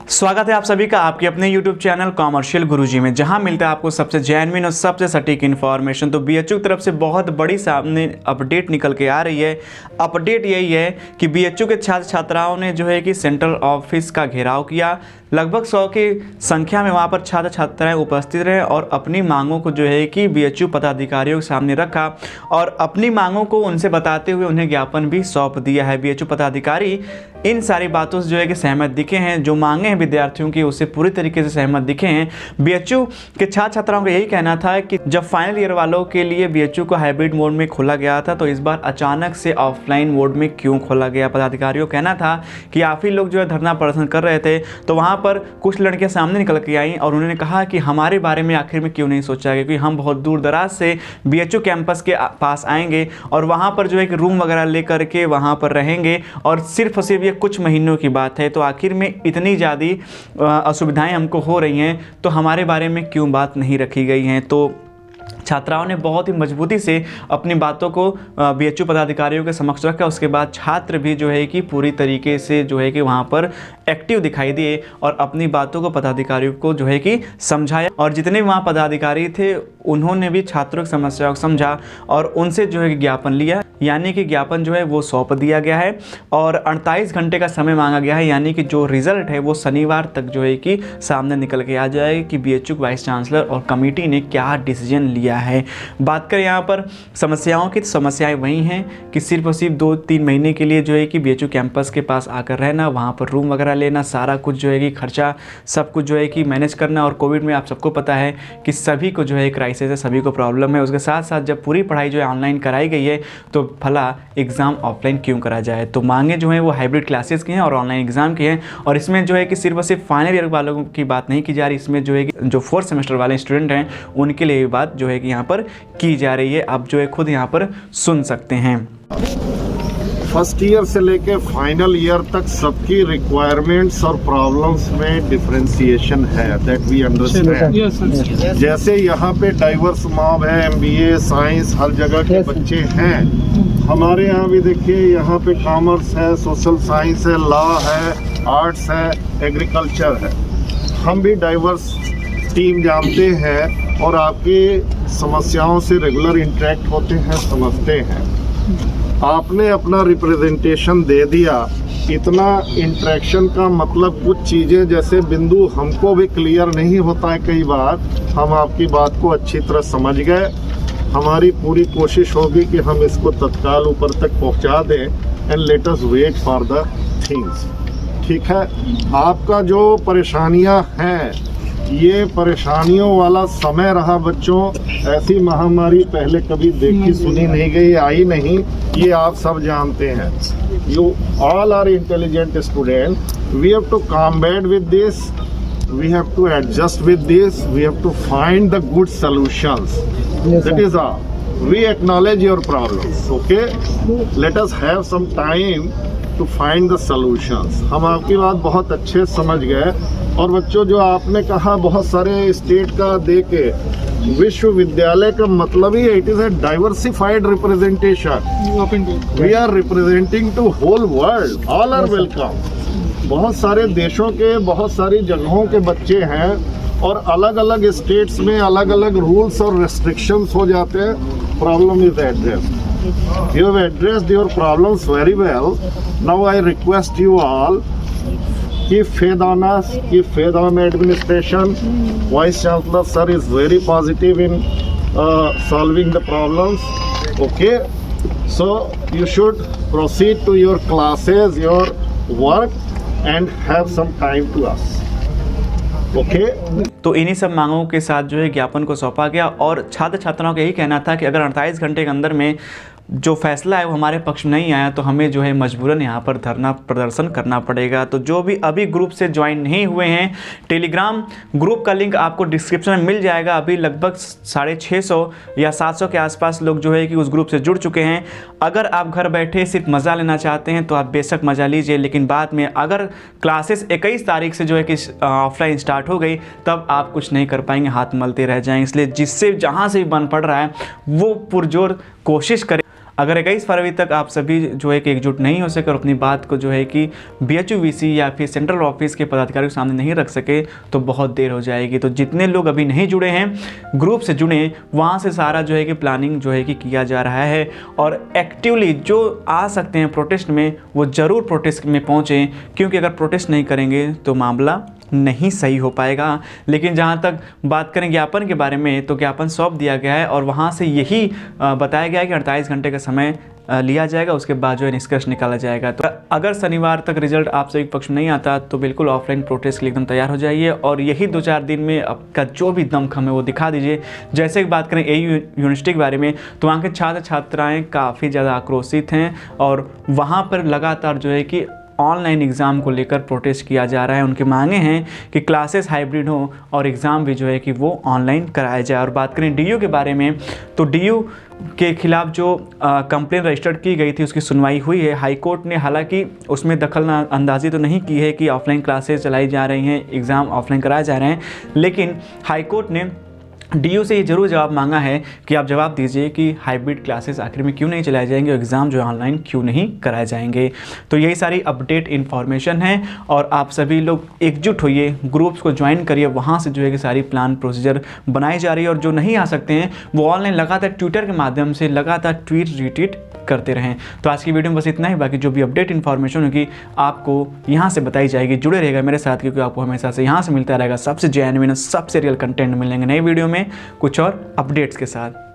स्वागत है आप सभी का आपके अपने YouTube चैनल कॉमर्शियल गुरुजी में, जहां मिलता है आपको सबसे जेन्युइन और सबसे सटीक इन्फॉर्मेशन। तो बीएचयू की तरफ से बहुत बड़ी सामने अपडेट निकल के आ रही है। अपडेट यही है कि बीएचयू के छात्र छात्राओं ने जो है कि सेंट्रल ऑफिस का घेराव किया। लगभग 100 की संख्या में वहां पर छात्र छात्राएं उपस्थित रहे और अपनी मांगों को जो है कि बीएचयू पदाधिकारियों के सामने रखा और अपनी मांगों को उनसे बताते हुए उन्हें ज्ञापन भी सौंप दिया है। बीएचयू पदाधिकारी इन सारी बातों से जो है कि सहमत दिखे हैं। जो मांगे हैं विद्यार्थियों की उससे पूरी तरीके से सहमत दिखे हैं। बीएचयू के छात्र छात्राओं का यही कहना था कि जब फाइनल ईयर वालों के लिए बीएचयू को हाइब्रिड मोड में खोला गया था तो इस बार अचानक से ऑफलाइन मोड में क्यों खोला गया। पदाधिकारियों का कहना था कि काफ़ी लोग जो है धरना प्रदर्शन कर रहे थे तो वहाँ पर कुछ लड़कियाँ सामने निकल के आई और उन्होंने कहा कि हमारे बारे में आखिर में क्यों नहीं सोचा गया, क्योंकि हम बहुत दूर दराज से बीएचयू कैंपस के पास आएंगे और वहाँ पर जो है कि रूम वगैरह लेकर के वहाँ पर रहेंगे और सिर्फ ये कुछ महीनों की बात है। तो आखिर में इतनी ज़्यादा असुविधाएं हमको हो रही हैं तो हमारे बारे में क्यों बात नहीं रखी गई हैं। तो छात्राओं ने बहुत ही मजबूती से अपनी बातों को बीएचयू पदाधिकारियों के समक्ष रखा। उसके बाद छात्र भी जो है कि पूरी तरीके से जो है कि वहाँ पर एक्टिव दिखाई दिए और अपनी बातों को पदाधिकारियों को जो है कि समझाया और जितने वहाँ पदाधिकारी थे उन्होंने भी छात्रों की समस्याओं को समझा और उनसे जो है कि ज्ञापन लिया, यानी कि ज्ञापन जो है वो सौंप दिया गया है और 48 घंटे का समय मांगा गया है, यानी कि जो रिजल्ट है वो शनिवार तक जो है कि सामने निकल के आ जाए कि बीएचयू वाइस चांसलर और कमेटी ने क्या डिसीजन लिया है। बात करें यहाँ पर समस्याओं की, तो समस्याएं वही हैं कि सिर्फ और सिर्फ 2-3 महीने के लिए जो है कि बीएचयू कैंपस के पास आकर रहना, वहाँ पर रूम वगैरह लेना, सारा कुछ जो है कि खर्चा सब कुछ जो है कि मैनेज करना। और कोविड में आप सबको पता है कि सभी को जो है क्राइसिस है, सभी को प्रॉब्लम है। उसके साथ साथ जब पूरी पढ़ाई जो है ऑनलाइन कराई गई है तो भला एग्ज़ाम ऑफलाइन क्यों करा जाए। तो मांगे जो हैं वो हाइब्रिड क्लासेस की हैं और ऑनलाइन एग्ज़ाम की हैं। और इसमें जो है कि सिर्फ और सिर्फ फाइनल ईयर वालों की बात नहीं की जा रही, इसमें जो है कि जो 4th सेमेस्टर वाले स्टूडेंट हैं उनके लिए ये बात जो है कि यहाँ पर की जा रही है। आप जो है खुद यहाँ पर सुन सकते हैं। फर्स्ट ईयर से लेके फाइनल ईयर तक सबकी रिक्वायरमेंट्स और प्रॉब्लम्स में डिफरेंशिएशन है, दैट वी अंडरस्टैंड। जैसे यहाँ पे डाइवर्स मॉब है, एमबीए साइंस हर जगह के बच्चे हैं। हमारे यहाँ भी देखिए, यहाँ पे कॉमर्स है, सोशल साइंस है, लॉ है, आर्ट्स है, एग्रीकल्चर है। हम भी डाइवर्स टीम जानते हैं और आपकी समस्याओं से रेगुलर इंटरेक्ट होते हैं, समझते हैं। आपने अपना रिप्रेजेंटेशन दे दिया, इतना इंटरेक्शन का मतलब कुछ चीज़ें जैसे बिंदु हमको भी क्लियर नहीं होता है कई बार। हम आपकी बात को अच्छी तरह समझ गए। हमारी पूरी कोशिश होगी कि हम इसको तत्काल ऊपर तक पहुंचा दें and let us wait for the things. ठीक है, आपका जो परेशानियां हैं ये परेशानियों वाला समय रहा बच्चों। ऐसी महामारी पहले कभी देखी सुनी नहीं गई, आई नहीं, ये आप सब जानते हैं। You all are intelligent student, we have to combat with this, we have to adjust with this, we have to find the good solutions. That is all. We acknowledge your problems, okay? Let us have some time to find the solutions. हम आपकी बात बहुत अच्छे समझ गए। और बच्चों जो आपने कहा बहुत सारे स्टेट का दे के, विश्वविद्यालय का मतलब ही it is a diversified representation. We are representing to whole world, all are welcome. बहुत सारे देशों के बहुत सारी जगहों के बच्चे हैं और अलग अलग स्टेट्स में अलग अलग रूल्स और रेस्ट्रिक्शंस हो जाते हैं। Problem is addressed, you have addressed your problems very well. Now I request you all, keep faith on us, keep faith on administration. Vice Chancellor sir is very positive in solving the problems, okay? So you should proceed to your classes, your work and have some time to us, okay? तो इन्हीं सब मांगों के साथ जो है ज्ञापन को सौंपा गया और छात्र छात्राओं का यही कहना था कि अगर 48 घंटे के अंदर में जो फैसला है वो हमारे पक्ष में नहीं आया तो हमें जो है मजबूरन यहाँ पर धरना प्रदर्शन करना पड़ेगा। तो जो भी अभी ग्रुप से ज्वाइन नहीं हुए हैं, टेलीग्राम ग्रुप का लिंक आपको डिस्क्रिप्शन में मिल जाएगा। अभी लगभग 650 या 700 के आसपास लोग जो है कि उस ग्रुप से जुड़ चुके हैं। अगर आप घर बैठे सिर्फ मज़ा लेना चाहते हैं तो आप बेशक मज़ा लीजिए, लेकिन बाद में अगर क्लासेस 21 तारीख से जो है कि ऑफलाइन स्टार्ट हो गई तब आप कुछ नहीं कर पाएंगे, हाथ मलते रह जाएंगे। इसलिए जिससे जहाँ से भी बन पड़ रहा है वो पुरजोर कोशिश करें अगर 21 फरवरी तक आप सभी जो है कि एकजुट नहीं हो सके और अपनी बात को जो है कि BHUVC या फिर सेंट्रल ऑफिस के पदाधिकारियों के सामने नहीं रख सके तो बहुत देर हो जाएगी। तो जितने लोग अभी नहीं जुड़े हैं, ग्रुप से जुड़े, वहाँ से सारा जो है कि प्लानिंग जो है कि किया जा रहा है और एक्टिवली जो आ सकते हैं प्रोटेस्ट में वो ज़रूर प्रोटेस्ट में पहुँचें, क्योंकि अगर प्रोटेस्ट नहीं करेंगे तो मामला नहीं सही हो पाएगा। लेकिन जहाँ तक बात करें ज्ञापन के बारे में, तो ज्ञापन सौंप दिया गया है और वहाँ से यही बताया गया है कि 48 घंटे का समय लिया जाएगा, उसके बाद जो है निष्कर्ष निकाला जाएगा। तो अगर शनिवार तक रिजल्ट आप सभी पक्ष में नहीं आता तो बिल्कुल ऑफलाइन प्रोटेस्ट के लिए एकदम तैयार हो जाइए और यही 2-4 दिन में आपका जो भी दमखम है वो दिखा दीजिए। जैसे कि बात करें AU यूनिवर्सिटी के बारे में, तो वहाँ के छात्र छात्राएँ काफ़ी ज़्यादा आक्रोशित हैं और वहाँ पर लगातार जो है कि ऑनलाइन एग्ज़ाम को लेकर प्रोटेस्ट किया जा रहा है। उनकी मांगे हैं कि क्लासेस हाइब्रिड हो और एग्ज़ाम भी जो है कि वो ऑनलाइन कराया जाए। और बात करें DU के बारे में, तो DU के खिलाफ जो कंप्लेन रजिस्टर्ड की गई थी उसकी सुनवाई हुई है। हाई कोर्ट ने हालांकि उसमें दखल अंदाजी तो नहीं की है कि ऑफलाइन क्लासेस चलाई जा रही हैं, एग्ज़ाम ऑफलाइन कराए जा रहे हैं, लेकिन हाई कोर्ट ने DU से ये जरूर जवाब मांगा है कि आप जवाब दीजिए कि हाइब्रिड क्लासेस आखिर में क्यों नहीं चलाए जाएंगे और एग्ज़ाम जो है ऑनलाइन क्यों नहीं कराए जाएंगे। तो यही सारी अपडेट इन्फॉर्मेशन है और आप सभी लोग एकजुट होइए, ग्रुप्स को ज्वाइन करिए, वहाँ से जो है कि सारी प्लान प्रोसीजर बनाई जा रही है और जो नहीं आ सकते हैं वो ऑनलाइन लगातार ट्विटर के माध्यम से लगातार ट्वीट रीट्वीट करते रहें। तो आज की वीडियो में बस इतना ही, बाकी जो भी अपडेट इन्फॉर्मेशन होगी आपको यहाँ से बताई जाएगी। जुड़े रहेगा मेरे साथ, क्योंकि आपको हमेशा से यहाँ से मिलता रहेगा सबसे जेन्युइन सबसे रियल कंटेंट मिलेंगे नई वीडियो में कुछ और अपडेट्स के साथ।